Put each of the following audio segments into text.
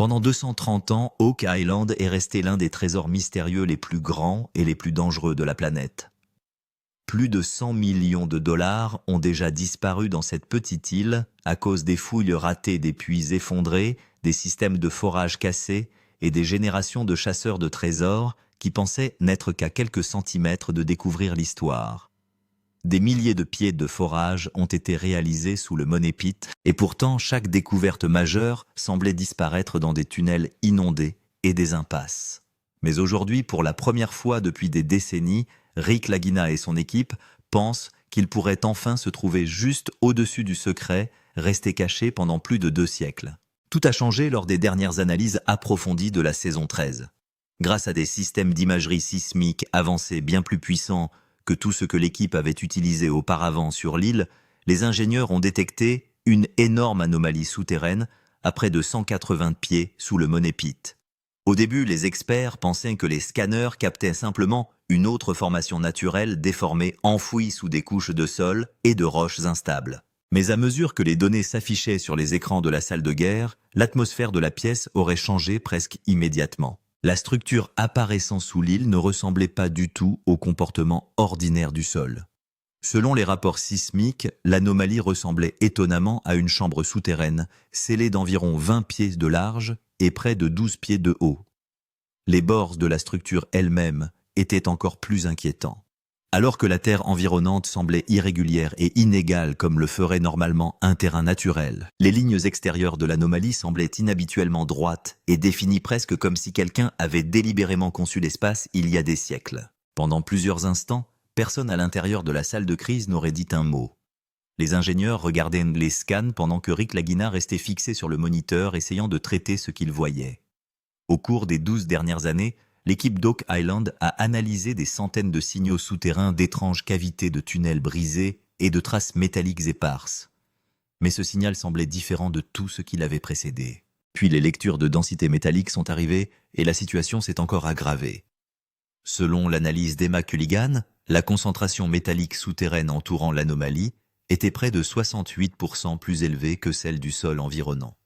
Pendant 230 ans, Oak Island est resté l'un des trésors mystérieux les plus grands et les plus dangereux de la planète. Plus de 100 millions de dollars ont déjà disparu dans cette petite île à cause des fouilles ratées des puits effondrés, des systèmes de forage cassés et des générations de chasseurs de trésors qui pensaient n'être qu'à quelques centimètres de découvrir l'histoire. Des milliers de pieds de forage ont été réalisés sous le Money Pit et pourtant chaque découverte majeure semblait disparaître dans des tunnels inondés et des impasses. Mais aujourd'hui, pour la première fois depuis des décennies, Rick Lagina et son équipe pensent qu'il pourrait enfin se trouver juste au-dessus du secret, resté caché pendant plus de 2 siècles. Tout a changé lors des dernières analyses approfondies de la saison 13. Grâce à des systèmes d'imagerie sismique avancés bien plus puissants que tout ce que l'équipe avait utilisé auparavant sur l'île, les ingénieurs ont détecté une énorme anomalie souterraine à près de 180 pieds sous le Money Pit. Au début, les experts pensaient que les scanners captaient simplement une autre formation naturelle déformée enfouie sous des couches de sol et de roches instables. Mais à mesure que les données s'affichaient sur les écrans de la salle de guerre, l'atmosphère de la pièce aurait changé presque immédiatement. La structure apparaissant sous l'île ne ressemblait pas du tout au comportement ordinaire du sol. Selon les rapports sismiques, l'anomalie ressemblait étonnamment à une chambre souterraine, scellée d'environ 20 pieds de large et près de 12 pieds de haut. Les bords de la structure elle-même étaient encore plus inquiétants. Alors que la terre environnante semblait irrégulière et inégale comme le ferait normalement un terrain naturel, les lignes extérieures de l'anomalie semblaient inhabituellement droites et définies presque comme si quelqu'un avait délibérément conçu l'espace il y a des siècles. Pendant plusieurs instants, personne à l'intérieur de la salle de crise n'aurait dit un mot. Les ingénieurs regardaient les scans pendant que Rick Lagina restait fixé sur le moniteur essayant de traiter ce qu'il voyait. Au cours des 12 dernières années, l'équipe d'Oak Island a analysé des centaines de signaux souterrains d'étranges cavités de tunnels brisés et de traces métalliques éparses. Mais ce signal semblait différent de tout ce qui l'avait précédé. Puis les lectures de densité métallique sont arrivées et la situation s'est encore aggravée. Selon l'analyse d'Emma Culligan, la concentration métallique souterraine entourant l'anomalie était près de 68% plus élevée que celle du sol environnant.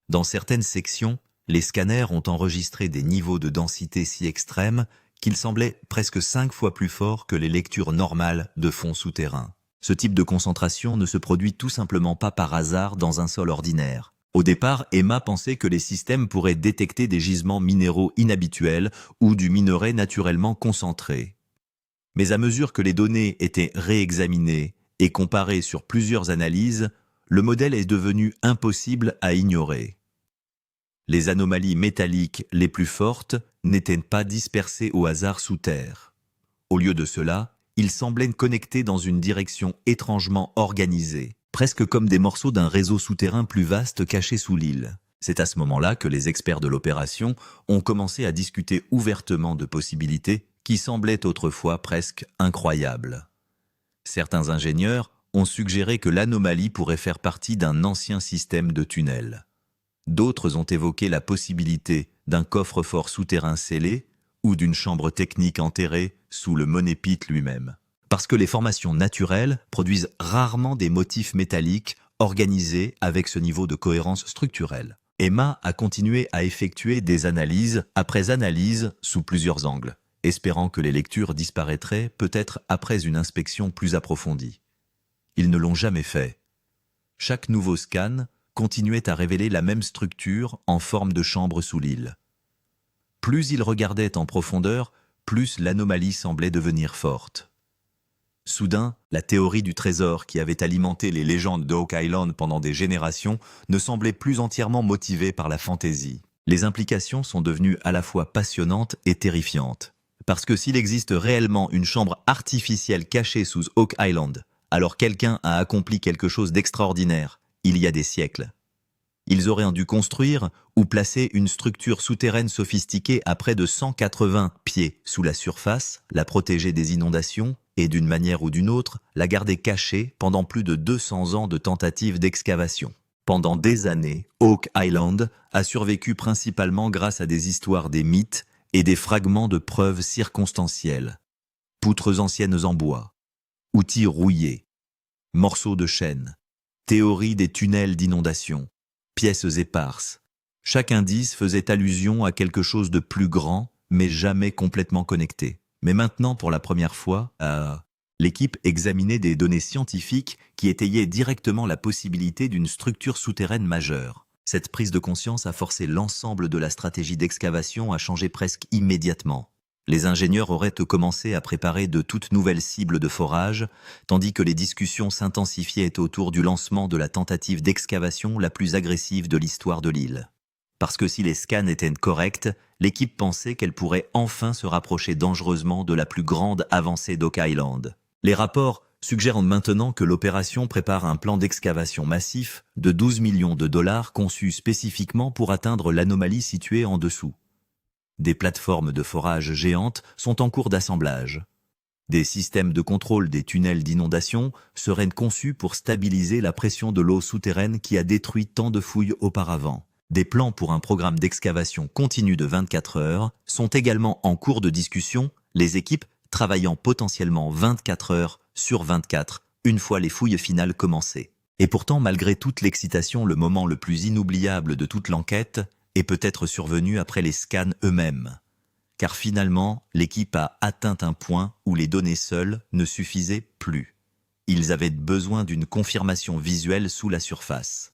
Dans certaines sections, les scanners ont enregistré des niveaux de densité si extrêmes qu'ils semblaient presque 5 fois plus forts que les lectures normales de fonds souterrains. Ce type de concentration ne se produit tout simplement pas par hasard dans un sol ordinaire. Au départ, Emma pensait que les systèmes pourraient détecter des gisements minéraux inhabituels ou du minerai naturellement concentré. Mais à mesure que les données étaient réexaminées et comparées sur plusieurs analyses, le modèle est devenu impossible à ignorer. Les anomalies métalliques les plus fortes n'étaient pas dispersées au hasard sous terre. Au lieu de cela, ils semblaient connectés dans une direction étrangement organisée, presque comme des morceaux d'un réseau souterrain plus vaste caché sous l'île. C'est à ce moment-là que les experts de l'opération ont commencé à discuter ouvertement de possibilités qui semblaient autrefois presque incroyables. Certains ingénieurs ont suggéré que l'anomalie pourrait faire partie d'un ancien système de tunnels. D'autres ont évoqué la possibilité d'un coffre-fort souterrain scellé ou d'une chambre technique enterrée sous le Money Pit lui-même. Parce que les formations naturelles produisent rarement des motifs métalliques organisés avec ce niveau de cohérence structurelle. Emma a continué à effectuer des analyses après analyses sous plusieurs angles, espérant que les lectures disparaîtraient peut-être après une inspection plus approfondie. Ils ne l'ont jamais fait. Chaque nouveau scan continuait à révéler la même structure en forme de chambre sous l'île. Plus ils regardaient en profondeur, plus l'anomalie semblait devenir forte. Soudain, la théorie du trésor qui avait alimenté les légendes d'Oak Island pendant des générations ne semblait plus entièrement motivée par la fantaisie. Les implications sont devenues à la fois passionnantes et terrifiantes. Parce que s'il existe réellement une chambre artificielle cachée sous Oak Island, alors quelqu'un a accompli quelque chose d'extraordinaire, il y a des siècles. Ils auraient dû construire ou placer une structure souterraine sophistiquée à près de 180 pieds sous la surface, la protéger des inondations et d'une manière ou d'une autre, la garder cachée pendant plus de 200 ans de tentatives d'excavation. Pendant des années, Oak Island a survécu principalement grâce à des histoires des mythes et des fragments de preuves circonstancielles. Poutres anciennes en bois, outils rouillés, morceaux de chêne, théories des tunnels d'inondation, pièces éparses. Chaque indice faisait allusion à quelque chose de plus grand, mais jamais complètement connecté. Mais maintenant, pour la première fois, l'équipe examinait des données scientifiques qui étayaient directement la possibilité d'une structure souterraine majeure. Cette prise de conscience a forcé l'ensemble de la stratégie d'excavation à changer presque immédiatement. Les ingénieurs auraient commencé à préparer de toutes nouvelles cibles de forage, tandis que les discussions s'intensifiaient autour du lancement de la tentative d'excavation la plus agressive de l'histoire de l'île. Parce que si les scans étaient corrects, l'équipe pensait qu'elle pourrait enfin se rapprocher dangereusement de la plus grande avancée d'Oak Island. Les rapports suggèrent maintenant que l'opération prépare un plan d'excavation massif de 12 millions de dollars conçu spécifiquement pour atteindre l'anomalie située en dessous. Des plateformes de forage géantes sont en cours d'assemblage. Des systèmes de contrôle des tunnels d'inondation seraient conçus pour stabiliser la pression de l'eau souterraine qui a détruit tant de fouilles auparavant. Des plans pour un programme d'excavation continu de 24 heures sont également en cours de discussion, les équipes travaillant potentiellement 24 heures sur 24, une fois les fouilles finales commencées. Et pourtant, malgré toute l'excitation, le moment le plus inoubliable de toute l'enquête est peut-être survenu après les scans eux-mêmes. Car finalement, l'équipe a atteint un point où les données seules ne suffisaient plus. Ils avaient besoin d'une confirmation visuelle sous la surface.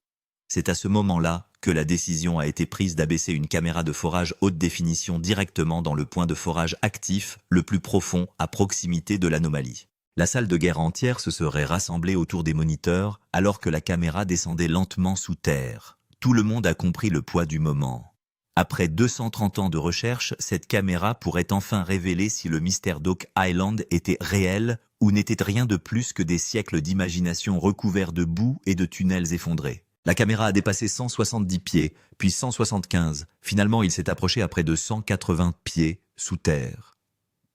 C'est à ce moment-là que la décision a été prise d'abaisser une caméra de forage haute définition directement dans le point de forage actif le plus profond à proximité de l'anomalie. La salle de guerre entière se serait rassemblée autour des moniteurs alors que la caméra descendait lentement sous terre. Tout le monde a compris le poids du moment. Après 230 ans de recherche, cette caméra pourrait enfin révéler si le mystère d'Oak Island était réel ou n'était rien de plus que des siècles d'imagination recouverts de boue et de tunnels effondrés. La caméra a dépassé 170 pieds, puis 175. Finalement, il s'est approché à près de 180 pieds sous terre.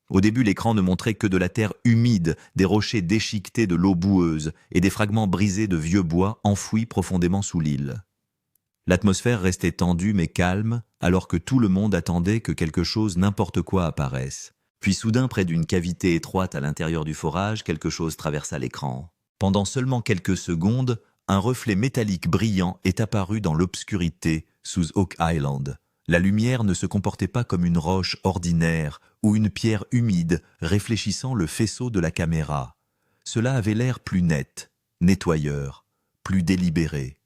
Au début, l'écran ne montrait que de la terre humide, des rochers déchiquetés de l'eau boueuse et des fragments brisés de vieux bois enfouis profondément sous l'île. L'atmosphère restait tendue mais calme, alors que tout le monde attendait que quelque chose, n'importe quoi, apparaisse. Puis soudain, près d'une cavité étroite à l'intérieur du forage, quelque chose traversa l'écran. Pendant seulement quelques secondes, un reflet métallique brillant est apparu dans l'obscurité sous Oak Island. La lumière ne se comportait pas comme une roche ordinaire ou une pierre humide réfléchissant le faisceau de la caméra. Cela avait l'air plus net, nettoyeur, plus délibéré.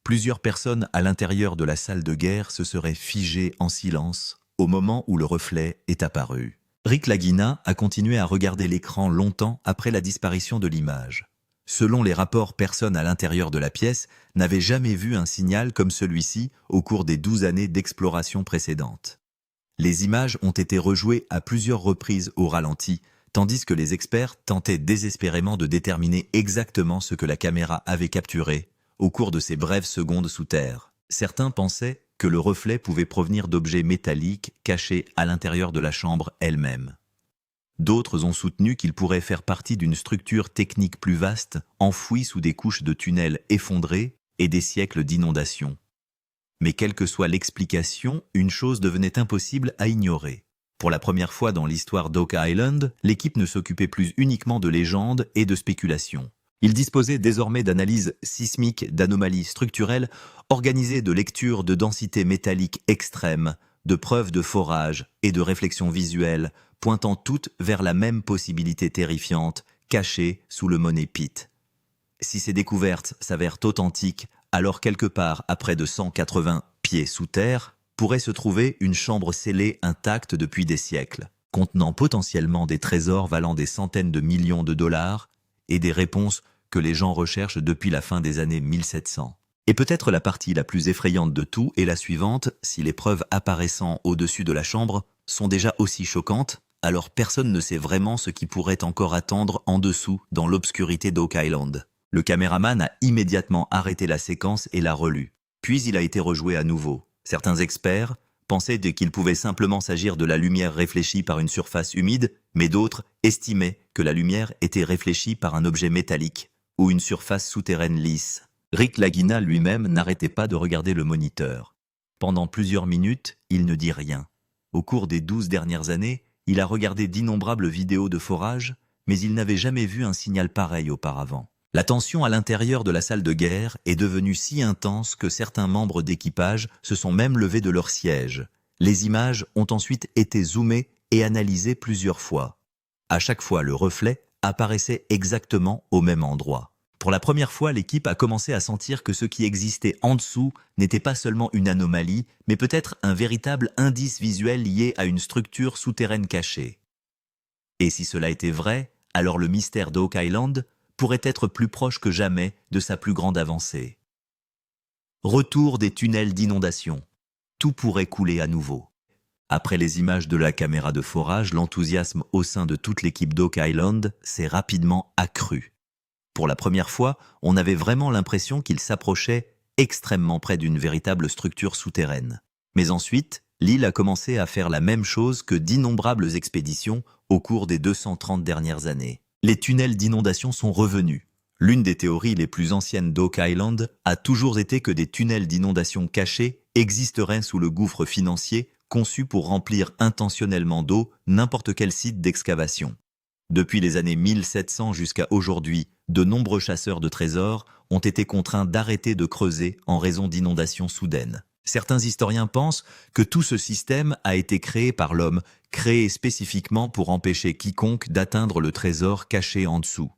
Plusieurs personnes à l'intérieur de la salle de guerre se seraient figées en silence au moment où le reflet est apparu. Rick Lagina a continué à regarder l'écran longtemps après la disparition de l'image. Selon les rapports, personne à l'intérieur de la pièce n'avait jamais vu un signal comme celui-ci au cours des 12 années d'exploration précédentes. Les images ont été rejouées à plusieurs reprises au ralenti, tandis que les experts tentaient désespérément de déterminer exactement ce que la caméra avait capturé au cours de ces brèves secondes sous terre. Certains pensaient que le reflet pouvait provenir d'objets métalliques cachés à l'intérieur de la chambre elle-même. D'autres ont soutenu qu'il pourrait faire partie d'une structure technique plus vaste, enfouie sous des couches de tunnels effondrés et des siècles d'inondations. Mais quelle que soit l'explication, une chose devenait impossible à ignorer. Pour la première fois dans l'histoire d'Oak Island, l'équipe ne s'occupait plus uniquement de légendes et de spéculations. Il disposait désormais d'analyses sismiques, d'anomalies structurelles, organisées de lectures de densité métallique extrême, de preuves de forage et de réflexions visuelles, pointant toutes vers la même possibilité terrifiante, cachée sous le Money Pit. Si ces découvertes s'avèrent authentiques, alors quelque part à près de 180 pieds sous terre, pourrait se trouver une chambre scellée intacte depuis des siècles, contenant potentiellement des trésors valant des centaines de millions de dollars et des réponses que les gens recherchent depuis la fin des années 1700. Et peut-être la partie la plus effrayante de tout est la suivante: si les preuves apparaissant au-dessus de la chambre sont déjà aussi choquantes, alors personne ne sait vraiment ce qui pourrait encore attendre en dessous dans l'obscurité d'Oak Island. Le caméraman a immédiatement arrêté la séquence et l'a relue. Puis il a été rejoué à nouveau. Certains experts pensaient qu'il pouvait simplement s'agir de la lumière réfléchie par une surface humide, mais d'autres estimaient que la lumière était réfléchie par un objet métallique ou une surface souterraine lisse. Rick Lagina lui-même n'arrêtait pas de regarder le moniteur. Pendant plusieurs minutes, il ne dit rien. Au cours des 12 dernières années, il a regardé d'innombrables vidéos de forage, mais il n'avait jamais vu un signal pareil auparavant. La tension à l'intérieur de la salle de guerre est devenue si intense que certains membres d'équipage se sont même levés de leur siège. Les images ont ensuite été zoomées et analysées plusieurs fois. À chaque fois, le reflet apparaissait exactement au même endroit. Pour la première fois, l'équipe a commencé à sentir que ce qui existait en dessous n'était pas seulement une anomalie, mais peut-être un véritable indice visuel lié à une structure souterraine cachée. Et si cela était vrai, alors le mystère d'Oak Island pourrait être plus proche que jamais de sa plus grande avancée. Retour des tunnels d'inondation. Tout pourrait couler à nouveau. Après les images de la caméra de forage, l'enthousiasme au sein de toute l'équipe d'Oak Island s'est rapidement accru. Pour la première fois, on avait vraiment l'impression qu'il s'approchait extrêmement près d'une véritable structure souterraine. Mais ensuite, l'île a commencé à faire la même chose que d'innombrables expéditions au cours des 230 dernières années. Les tunnels d'inondation sont revenus. L'une des théories les plus anciennes d'Oak Island a toujours été que des tunnels d'inondation cachés existeraient sous le gouffre financier conçu pour remplir intentionnellement d'eau n'importe quel site d'excavation. Depuis les années 1700 jusqu'à aujourd'hui, de nombreux chasseurs de trésors ont été contraints d'arrêter de creuser en raison d'inondations soudaines. Certains historiens pensent que tout ce système a été créé par l'homme, créé spécifiquement pour empêcher quiconque d'atteindre le trésor caché en dessous.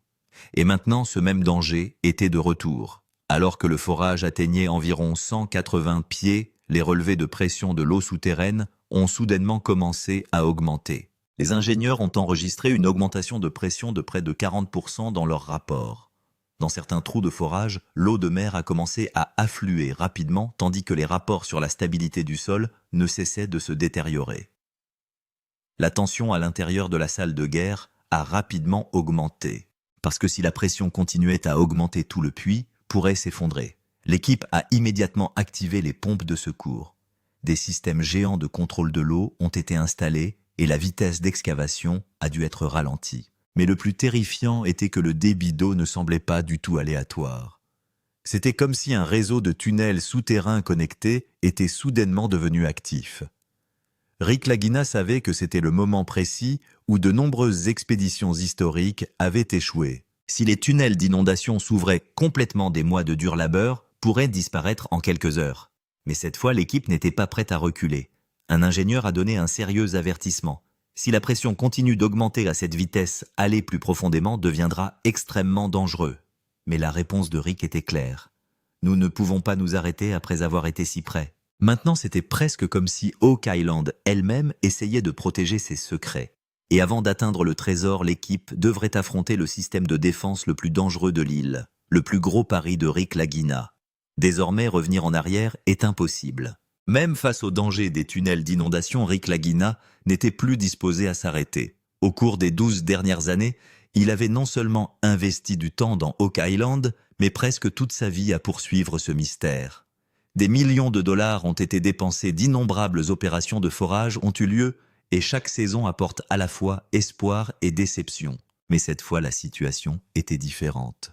Et maintenant, ce même danger était de retour. Alors que le forage atteignait environ 180 pieds, les relevés de pression de l'eau souterraine ont soudainement commencé à augmenter. Les ingénieurs ont enregistré une augmentation de pression de près de 40% dans leur rapport. Dans certains trous de forage, l'eau de mer a commencé à affluer rapidement, tandis que les rapports sur la stabilité du sol ne cessaient de se détériorer. La tension à l'intérieur de la salle de guerre a rapidement augmenté, parce que si la pression continuait à augmenter, tout le puits pourrait s'effondrer. L'équipe a immédiatement activé les pompes de secours. Des systèmes géants de contrôle de l'eau ont été installés et la vitesse d'excavation a dû être ralentie. Mais le plus terrifiant était que le débit d'eau ne semblait pas du tout aléatoire. C'était comme si un réseau de tunnels souterrains connectés était soudainement devenu actif. Rick Lagina savait que c'était le moment précis où de nombreuses expéditions historiques avaient échoué. Si les tunnels d'inondation s'ouvraient complètement, des mois de dur labeur pourraient disparaître en quelques heures. Mais cette fois, l'équipe n'était pas prête à reculer. Un ingénieur a donné un sérieux avertissement. Si la pression continue d'augmenter à cette vitesse, aller plus profondément deviendra extrêmement dangereux. Mais la réponse de Rick était claire. Nous ne pouvons pas nous arrêter après avoir été si près. Maintenant, c'était presque comme si Oak Island elle-même essayait de protéger ses secrets. Et avant d'atteindre le trésor, l'équipe devrait affronter le système de défense le plus dangereux de l'île, le plus gros pari de Rick Lagina. Désormais, revenir en arrière est impossible. Même face au danger des tunnels d'inondation, Rick Lagina n'était plus disposé à s'arrêter. Au cours des 12 dernières années, il avait non seulement investi du temps dans Oak Island, mais presque toute sa vie à poursuivre ce mystère. Des millions de dollars ont été dépensés, d'innombrables opérations de forage ont eu lieu, et chaque saison apporte à la fois espoir et déception. Mais cette fois, la situation était différente.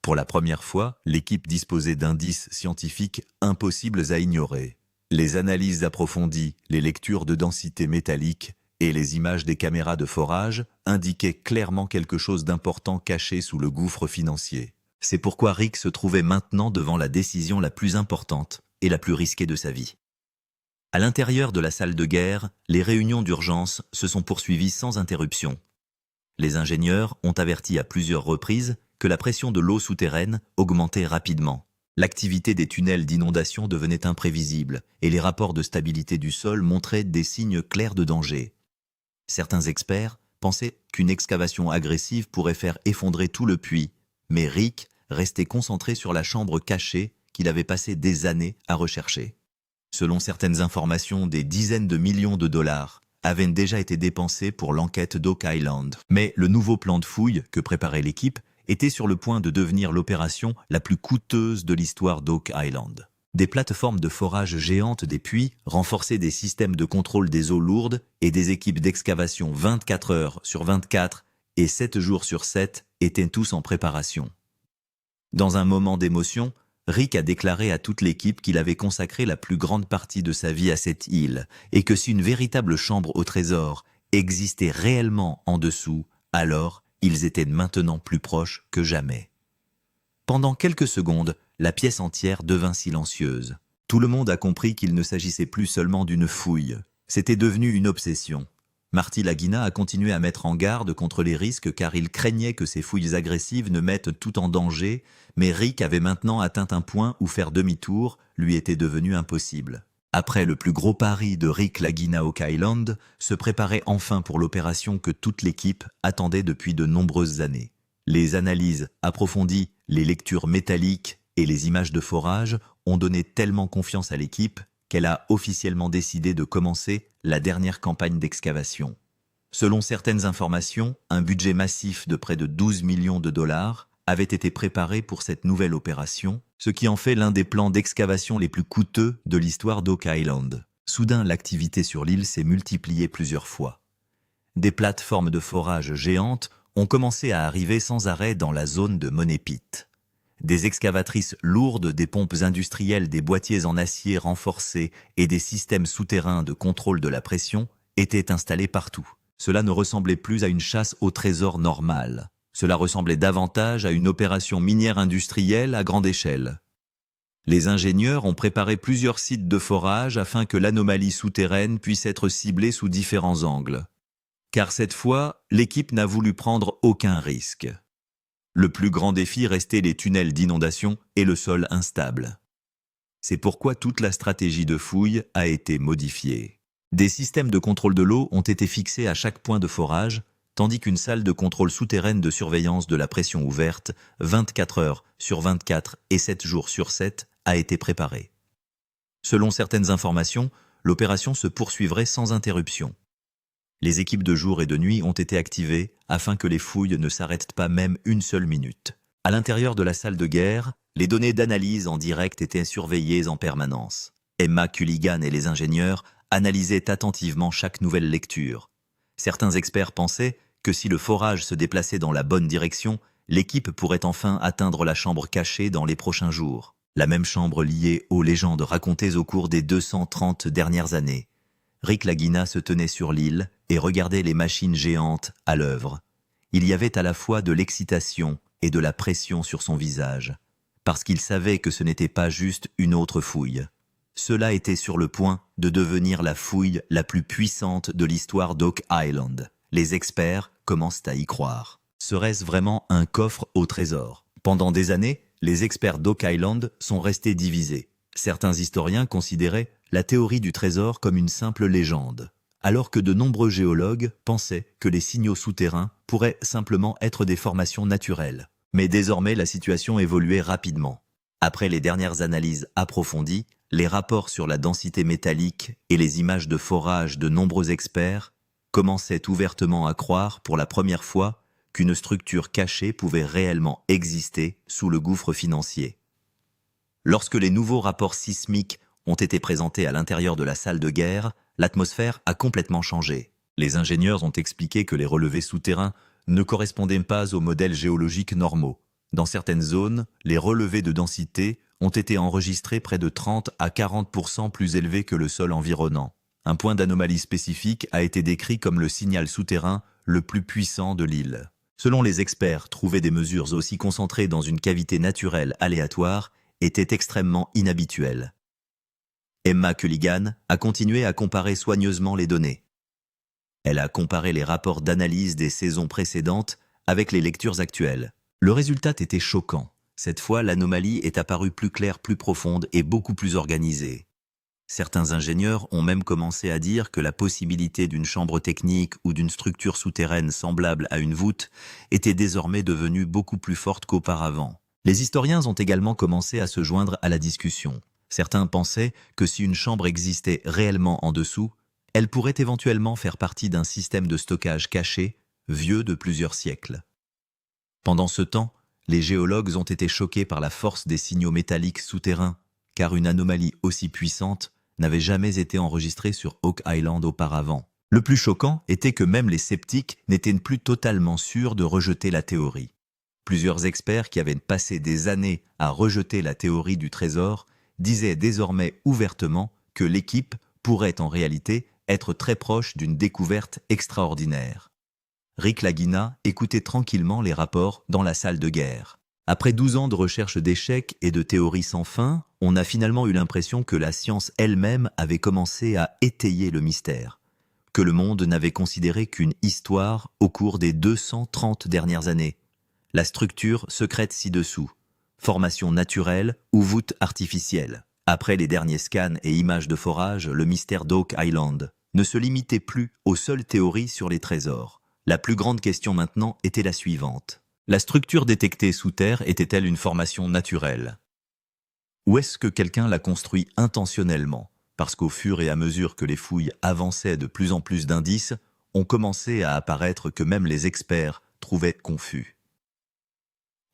Pour la première fois, l'équipe disposait d'indices scientifiques impossibles à ignorer. Les analyses approfondies, les lectures de densité métallique et les images des caméras de forage indiquaient clairement quelque chose d'important caché sous le gouffre financier. C'est pourquoi Rick se trouvait maintenant devant la décision la plus importante et la plus risquée de sa vie. À l'intérieur de la salle de guerre, les réunions d'urgence se sont poursuivies sans interruption. Les ingénieurs ont averti à plusieurs reprises que la pression de l'eau souterraine augmentait rapidement. L'activité des tunnels d'inondation devenait imprévisible et les rapports de stabilité du sol montraient des signes clairs de danger. Certains experts pensaient qu'une excavation agressive pourrait faire effondrer tout le puits, mais Rick restait concentré sur la chambre cachée qu'il avait passé des années à rechercher. Selon certaines informations, des dizaines de millions de dollars avaient déjà été dépensés pour l'enquête d'Oak Island. Mais le nouveau plan de fouille que préparait l'équipe était sur le point de devenir l'opération la plus coûteuse de l'histoire d'Oak Island. Des plateformes de forage géantes des puits, renforcées des systèmes de contrôle des eaux lourdes et des équipes d'excavation 24 heures sur 24 et 7 jours sur 7 étaient tous en préparation. Dans un moment d'émotion, Rick a déclaré à toute l'équipe qu'il avait consacré la plus grande partie de sa vie à cette île et que si une véritable chambre au trésor existait réellement en dessous, alors ils étaient maintenant plus proches que jamais. Pendant quelques secondes, la pièce entière devint silencieuse. Tout le monde a compris qu'il ne s'agissait plus seulement d'une fouille. C'était devenu une obsession. Marty Lagina a continué à mettre en garde contre les risques car il craignait que ces fouilles agressives ne mettent tout en danger, mais Rick avait maintenant atteint un point où faire demi-tour lui était devenu impossible. Après le plus gros pari de Rick Lagina Oak Island, se préparait enfin pour l'opération que toute l'équipe attendait depuis de nombreuses années. Les analyses approfondies, les lectures métalliques et les images de forage ont donné tellement confiance à l'équipe qu'elle a officiellement décidé de commencer la dernière campagne d'excavation. Selon certaines informations, un budget massif de près de 12 millions de dollars avait été préparé pour cette nouvelle opération, ce qui en fait l'un des plans d'excavation les plus coûteux de l'histoire d'Oak Island. Soudain, l'activité sur l'île s'est multipliée plusieurs fois. Des plateformes de forage géantes ont commencé à arriver sans arrêt dans la zone de Money Pit. Des excavatrices lourdes, des pompes industrielles, des boîtiers en acier renforcés et des systèmes souterrains de contrôle de la pression étaient installés partout. Cela ne ressemblait plus à une chasse au trésor normale. Cela ressemblait davantage à une opération minière industrielle à grande échelle. Les ingénieurs ont préparé plusieurs sites de forage afin que l'anomalie souterraine puisse être ciblée sous différents angles. Car cette fois, l'équipe n'a voulu prendre aucun risque. Le plus grand défi restait les tunnels d'inondation et le sol instable. C'est pourquoi toute la stratégie de fouille a été modifiée. Des systèmes de contrôle de l'eau ont été fixés à chaque point de forage, tandis qu'une salle de contrôle souterraine de surveillance de la pression ouverte, 24 heures sur 24 et 7 jours sur 7, a été préparée. Selon certaines informations, l'opération se poursuivrait sans interruption. Les équipes de jour et de nuit ont été activées afin que les fouilles ne s'arrêtent pas même une seule minute. À l'intérieur de la salle de guerre, les données d'analyse en direct étaient surveillées en permanence. Emma Culligan et les ingénieurs analysaient attentivement chaque nouvelle lecture. Certains experts pensaient que si le forage se déplaçait dans la bonne direction, l'équipe pourrait enfin atteindre la chambre cachée dans les prochains jours. La même chambre liée aux légendes racontées au cours des 230 dernières années. Rick Lagina se tenait sur l'île et regardait les machines géantes à l'œuvre. Il y avait à la fois de l'excitation et de la pression sur son visage, parce qu'il savait que ce n'était pas juste une autre fouille. Cela était sur le point de devenir la fouille la plus puissante de l'histoire d'Oak Island. Les experts commencent à y croire. Serait-ce vraiment un coffre au trésor? Pendant des années, les experts d'Oak Island sont restés divisés. Certains historiens considéraient la théorie du trésor comme une simple légende, alors que de nombreux géologues pensaient que les signaux souterrains pourraient simplement être des formations naturelles. Mais désormais, la situation évoluait rapidement. Après les dernières analyses approfondies, les rapports sur la densité métallique et les images de forage de nombreux experts commençaient ouvertement à croire pour la première fois qu'une structure cachée pouvait réellement exister sous le gouffre financier. Lorsque les nouveaux rapports sismiques ont été présentés à l'intérieur de la salle de guerre, l'atmosphère a complètement changé. Les ingénieurs ont expliqué que les relevés souterrains ne correspondaient pas aux modèles géologiques normaux. Dans certaines zones, les relevés de densité ont été enregistrés près de 30 à 40% plus élevés que le sol environnant. Un point d'anomalie spécifique a été décrit comme le signal souterrain le plus puissant de l'île. Selon les experts, trouver des mesures aussi concentrées dans une cavité naturelle aléatoire était extrêmement inhabituel. Emma Culligan a continué à comparer soigneusement les données. Elle a comparé les rapports d'analyse des saisons précédentes avec les lectures actuelles. Le résultat était choquant. Cette fois, l'anomalie est apparue plus claire, plus profonde et beaucoup plus organisée. Certains ingénieurs ont même commencé à dire que la possibilité d'une chambre technique ou d'une structure souterraine semblable à une voûte était désormais devenue beaucoup plus forte qu'auparavant. Les historiens ont également commencé à se joindre à la discussion. Certains pensaient que si une chambre existait réellement en dessous, elle pourrait éventuellement faire partie d'un système de stockage caché, vieux de plusieurs siècles. Pendant ce temps, les géologues ont été choqués par la force des signaux métalliques souterrains, car une anomalie aussi puissante n'avait jamais été enregistrée sur Oak Island auparavant. Le plus choquant était que même les sceptiques n'étaient plus totalement sûrs de rejeter la théorie. Plusieurs experts qui avaient passé des années à rejeter la théorie du trésor disaient désormais ouvertement que l'équipe pourrait en réalité être très proche d'une découverte extraordinaire. Rick Lagina écoutait tranquillement les rapports dans la salle de guerre. Après 12 ans de recherche d'échecs et de théories sans fin, on a finalement eu l'impression que la science elle-même avait commencé à étayer le mystère, que le monde n'avait considéré qu'une histoire au cours des 230 dernières années. La structure secrète ci-dessous, formation naturelle ou voûte artificielle. Après les derniers scans et images de forage, le mystère d'Oak Island ne se limitait plus aux seules théories sur les trésors. La plus grande question maintenant était la suivante. La structure détectée sous terre était-elle une formation naturelle? Ou est-ce que quelqu'un l'a construit intentionnellement? Parce qu'au fur et à mesure que les fouilles avançaient de plus en plus d'indices, on commençait à apparaître que même les experts trouvaient confus.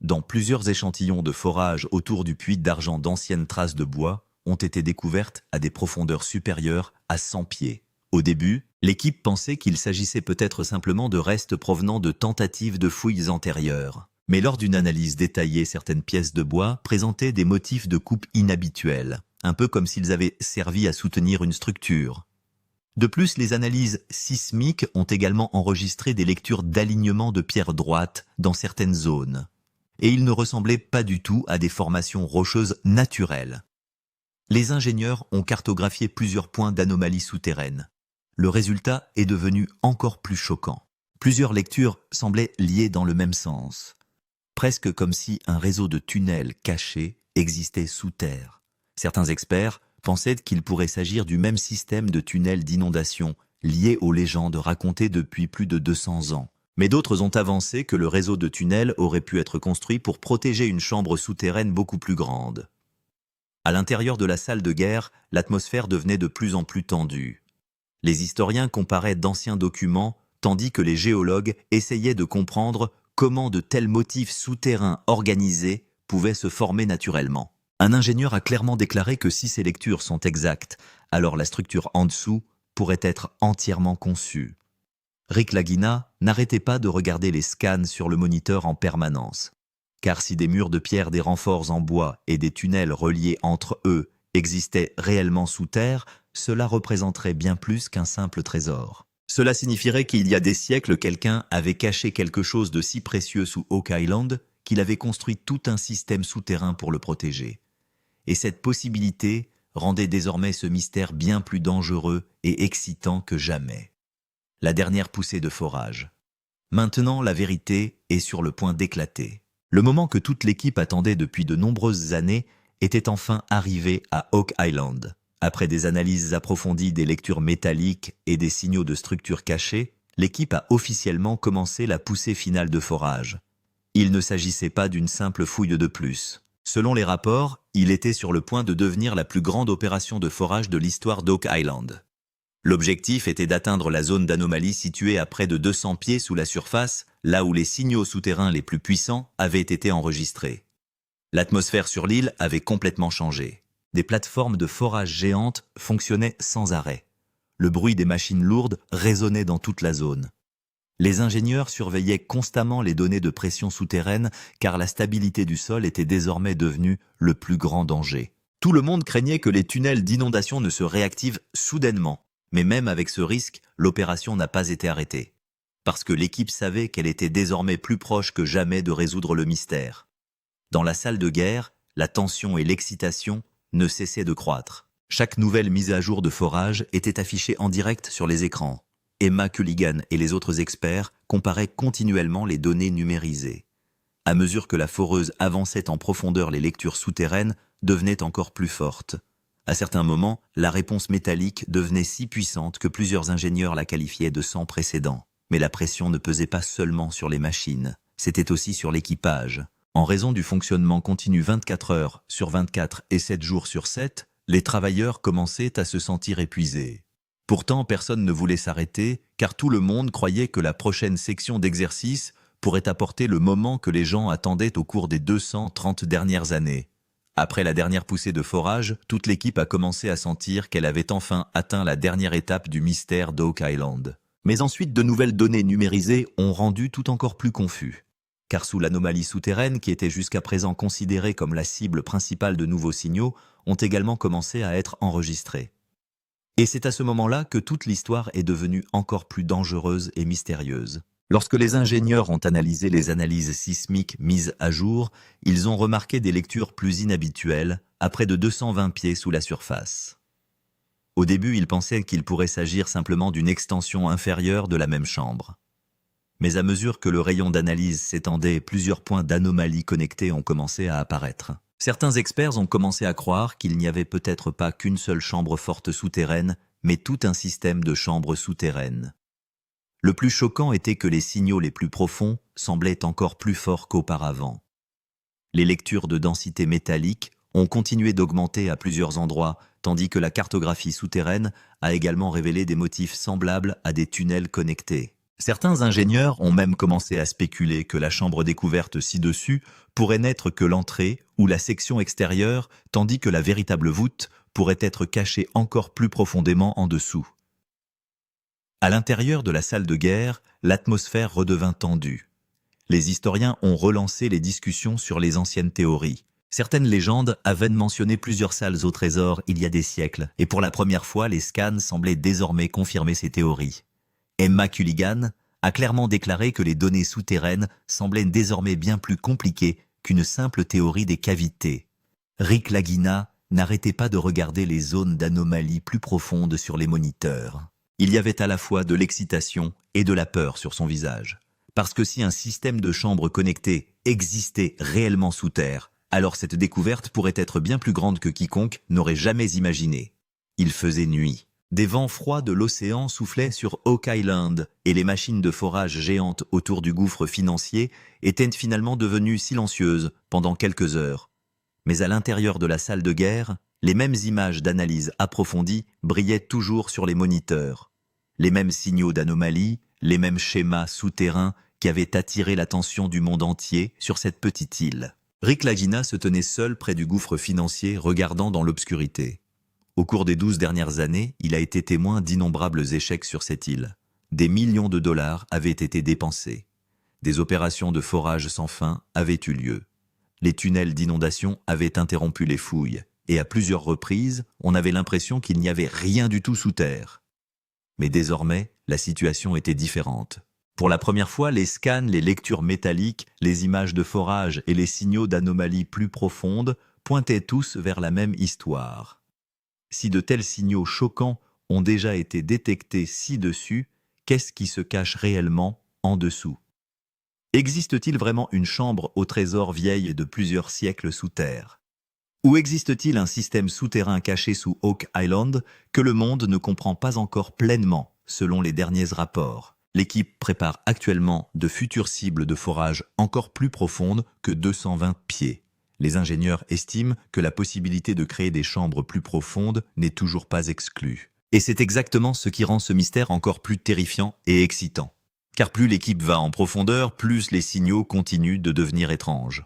Dans plusieurs échantillons de forage autour du puits d'argent, d'anciennes traces de bois ont été découvertes à des profondeurs supérieures à 100 pieds. Au début, l'équipe pensait qu'il s'agissait peut-être simplement de restes provenant de tentatives de fouilles antérieures. Mais lors d'une analyse détaillée, certaines pièces de bois présentaient des motifs de coupe inhabituels, un peu comme s'ils avaient servi à soutenir une structure. De plus, les analyses sismiques ont également enregistré des lectures d'alignement de pierres droites dans certaines zones. Et ils ne ressemblaient pas du tout à des formations rocheuses naturelles. Les ingénieurs ont cartographié plusieurs points d'anomalies souterraines. Le résultat est devenu encore plus choquant. Plusieurs lectures semblaient liées dans le même sens, presque comme si un réseau de tunnels cachés existait sous terre. Certains experts pensaient qu'il pourrait s'agir du même système de tunnels d'inondation lié aux légendes racontées depuis plus de 200 ans. Mais d'autres ont avancé que le réseau de tunnels aurait pu être construit pour protéger une chambre souterraine beaucoup plus grande. À l'intérieur de la salle de guerre, l'atmosphère devenait de plus en plus tendue. Les historiens comparaient d'anciens documents, tandis que les géologues essayaient de comprendre comment de tels motifs souterrains organisés pouvaient se former naturellement. Un ingénieur a clairement déclaré que si ces lectures sont exactes, alors la structure en dessous pourrait être entièrement conçue. Rick Lagina n'arrêtait pas de regarder les scans sur le moniteur en permanence. Car si des murs de pierre, des renforts en bois et des tunnels reliés entre eux existaient réellement sous terre, cela représenterait bien plus qu'un simple trésor. Cela signifierait qu'il y a des siècles, quelqu'un avait caché quelque chose de si précieux sous Oak Island qu'il avait construit tout un système souterrain pour le protéger. Et cette possibilité rendait désormais ce mystère bien plus dangereux et excitant que jamais. La dernière poussée de forage. Maintenant, la vérité est sur le point d'éclater. Le moment que toute l'équipe attendait depuis de nombreuses années était enfin arrivé à Oak Island. Après des analyses approfondies des lectures métalliques et des signaux de structure cachés, l'équipe a officiellement commencé la poussée finale de forage. Il ne s'agissait pas d'une simple fouille de plus. Selon les rapports, il était sur le point de devenir la plus grande opération de forage de l'histoire d'Oak Island. L'objectif était d'atteindre la zone d'anomalie située à près de 200 pieds sous la surface, là où les signaux souterrains les plus puissants avaient été enregistrés. L'atmosphère sur l'île avait complètement changé. Des plateformes de forage géantes fonctionnaient sans arrêt. Le bruit des machines lourdes résonnait dans toute la zone. Les ingénieurs surveillaient constamment les données de pression souterraine car la stabilité du sol était désormais devenue le plus grand danger. Tout le monde craignait que les tunnels d'inondation ne se réactivent soudainement. Mais même avec ce risque, l'opération n'a pas été arrêtée. Parce que l'équipe savait qu'elle était désormais plus proche que jamais de résoudre le mystère. Dans la salle de guerre, la tension et l'excitation ne cessaient de croître. Chaque nouvelle mise à jour de forage était affichée en direct sur les écrans. Emma Culligan et les autres experts comparaient continuellement les données numérisées. À mesure que la foreuse avançait en profondeur, les lectures souterraines devenaient encore plus fortes. À certains moments, la réponse métallique devenait si puissante que plusieurs ingénieurs la qualifiaient de sans précédent. Mais la pression ne pesait pas seulement sur les machines, c'était aussi sur l'équipage. En raison du fonctionnement continu 24 heures sur 24 et 7 jours sur 7, les travailleurs commençaient à se sentir épuisés. Pourtant, personne ne voulait s'arrêter, car tout le monde croyait que la prochaine section d'exercice pourrait apporter le moment que les gens attendaient au cours des 230 dernières années. Après la dernière poussée de forage, toute l'équipe a commencé à sentir qu'elle avait enfin atteint la dernière étape du mystère d'Oak Island. Mais ensuite, de nouvelles données numérisées ont rendu tout encore plus confus. Car sous l'anomalie souterraine, qui était jusqu'à présent considérée comme la cible principale de nouveaux signaux, ont également commencé à être enregistrés. Et c'est à ce moment-là que toute l'histoire est devenue encore plus dangereuse et mystérieuse. Lorsque les ingénieurs ont analysé les analyses sismiques mises à jour, ils ont remarqué des lectures plus inhabituelles, à près de 220 pieds sous la surface. Au début, ils pensaient qu'il pourrait s'agir simplement d'une extension inférieure de la même chambre. Mais à mesure que le rayon d'analyse s'étendait, plusieurs points d'anomalie connectés ont commencé à apparaître. Certains experts ont commencé à croire qu'il n'y avait peut-être pas qu'une seule chambre forte souterraine, mais tout un système de chambres souterraines. Le plus choquant était que les signaux les plus profonds semblaient encore plus forts qu'auparavant. Les lectures de densité métallique ont continué d'augmenter à plusieurs endroits, tandis que la cartographie souterraine a également révélé des motifs semblables à des tunnels connectés. Certains ingénieurs ont même commencé à spéculer que la chambre découverte ci-dessus pourrait n'être que l'entrée ou la section extérieure, tandis que la véritable voûte pourrait être cachée encore plus profondément en dessous. À l'intérieur de la salle de guerre, l'atmosphère redevint tendue. Les historiens ont relancé les discussions sur les anciennes théories. Certaines légendes avaient mentionné plusieurs salles au trésor il y a des siècles, et pour la première fois, les scans semblaient désormais confirmer ces théories. Emma Culligan a clairement déclaré que les données souterraines semblaient désormais bien plus compliquées qu'une simple théorie des cavités. Rick Lagina n'arrêtait pas de regarder les zones d'anomalie plus profondes sur les moniteurs. Il y avait à la fois de l'excitation et de la peur sur son visage. Parce que si un système de chambres connectées existait réellement sous terre, alors cette découverte pourrait être bien plus grande que quiconque n'aurait jamais imaginé. Il faisait nuit. Des vents froids de l'océan soufflaient sur Oak Island et les machines de forage géantes autour du gouffre financier étaient finalement devenues silencieuses pendant quelques heures. Mais à l'intérieur de la salle de guerre, les mêmes images d'analyse approfondie brillaient toujours sur les moniteurs. Les mêmes signaux d'anomalie, les mêmes schémas souterrains qui avaient attiré l'attention du monde entier sur cette petite île. Rick Lagina se tenait seul près du gouffre financier regardant dans l'obscurité. Au cours des 12 dernières années, il a été témoin d'innombrables échecs sur cette île. Des millions de dollars avaient été dépensés. Des opérations de forage sans fin avaient eu lieu. Les tunnels d'inondation avaient interrompu les fouilles, et à plusieurs reprises, on avait l'impression qu'il n'y avait rien du tout sous terre. Mais désormais, la situation était différente. Pour la première fois, les scans, les lectures métalliques, les images de forage et les signaux d'anomalie plus profondes pointaient tous vers la même histoire. Si de tels signaux choquants ont déjà été détectés ci-dessus, qu'est-ce qui se cache réellement en dessous? Existe-t-il vraiment une chambre au trésor vieille de plusieurs siècles sous terre? Ou existe-t-il un système souterrain caché sous Oak Island que le monde ne comprend pas encore pleinement, selon les derniers rapports? L'équipe prépare actuellement de futures cibles de forage encore plus profondes que 220 pieds. Les ingénieurs estiment que la possibilité de créer des chambres plus profondes n'est toujours pas exclue. Et c'est exactement ce qui rend ce mystère encore plus terrifiant et excitant. Car plus l'équipe va en profondeur, plus les signaux continuent de devenir étranges.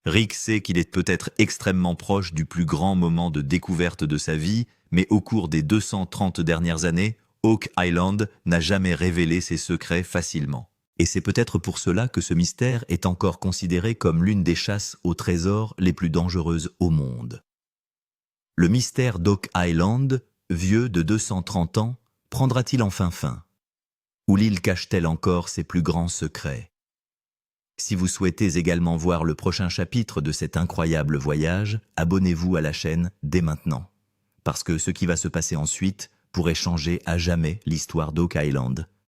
Rick sait qu'il est peut-être extrêmement proche du plus grand moment de découverte de sa vie, mais au cours des 230 dernières années, Oak Island n'a jamais révélé ses secrets facilement. Et c'est peut-être pour cela que ce mystère est encore considéré comme l'une des chasses au trésor les plus dangereuses au monde. Le mystère d'Oak Island, vieux de 230 ans, prendra-t-il enfin fin? Ou l'île cache-t-elle encore ses plus grands secrets? Si vous souhaitez également voir le prochain chapitre de cet incroyable voyage, abonnez-vous à la chaîne dès maintenant. Parce que ce qui va se passer ensuite pourrait changer à jamais l'histoire d'Oak Island.